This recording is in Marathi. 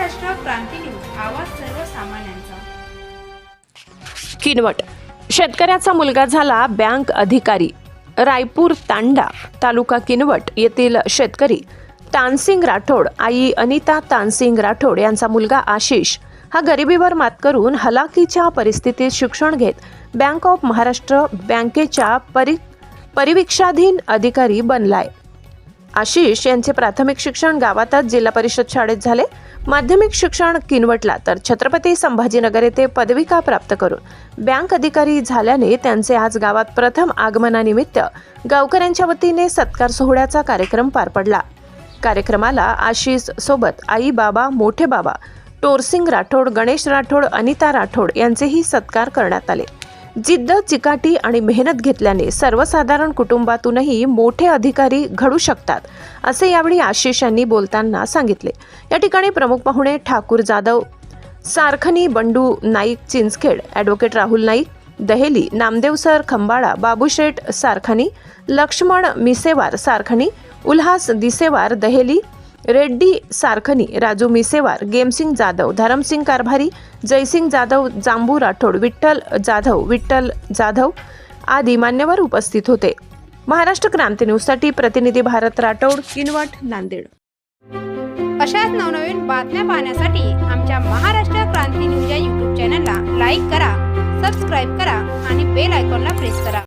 महाराष्ट्र क्रांती न्यूज, आवाज सर्वसामान्यांचा. किनवट शेतकऱ्याचा मुलगा झाला बँक अधिकारी. रायपूर तांडा तालुका किनवट येथील शेतकरी तानसिंग राठोड आई अनिता तानसिंग राठोड यांचा मुलगा आशिष हा गरिबीवर मात करून हलाखीच्या परिस्थितीत शिक्षण घेत बँक ऑफ महाराष्ट्र बँकेच्या परिवीक्षाधीन अधिकारी बनलाय. आशिष यांचे प्राथमिक शिक्षण गावातच जिल्हा परिषद शाळेत झाले. माध्यमिक शिक्षण किनवटला तर छत्रपती संभाजीनगर येथे पदविका प्राप्त करून बँक अधिकारी झाल्याने त्यांचे आज गावात प्रथम आगमनानिमित्त गावकऱ्यांच्या वतीने सत्कार सोहळ्याचा कार्यक्रम पार पडला. कार्यक्रमाला आशिष सोबत आई बाबा मोठे बाबा टोरसिंग राठोड गणेश राठोड अनिता राठोड यांचेही सत्कार करण्यात आले. जिद्द चिकाटी आणि मेहनत घेतल्याने सर्वसाधारण कुटुंबातूनही मोठे अधिकारी घडू शकतात असे यावेळी आशिष यांनी बोलताना सांगितले. या ठिकाणी प्रमुख पाहुणे ठाकूर जाधव सारखनी, बंडू नाईक चिंचखेड, ॲडव्होकेट राहुल नाईक दहेली, नामदेव सर खंबाळा, बाबूशेठ सारखनी, लक्ष्मण मिसेवार सारखनी, उल्हास दिसेवार दहेली, रेड्डी सारखनी, राजू मिसेवार, गेमसिंग जाधव, धरमसिंग कारभारी, जयसिंग जाधव, जांबू राठोड, विठ्ठल जाधव आदी मान्यवर उपस्थित होते. महाराष्ट्र क्रांती न्यूजसाठी प्रतिनिधी भारत राठोड, किनवट, नांदेड. अशाच नवनवीन बातम्या पाहण्यासाठी आमच्या महाराष्ट्र क्रांती न्यूज या YouTube चॅनलला लाईक करा, सबस्क्राईब करा आणि बेल आयकॉनला प्रेस करा.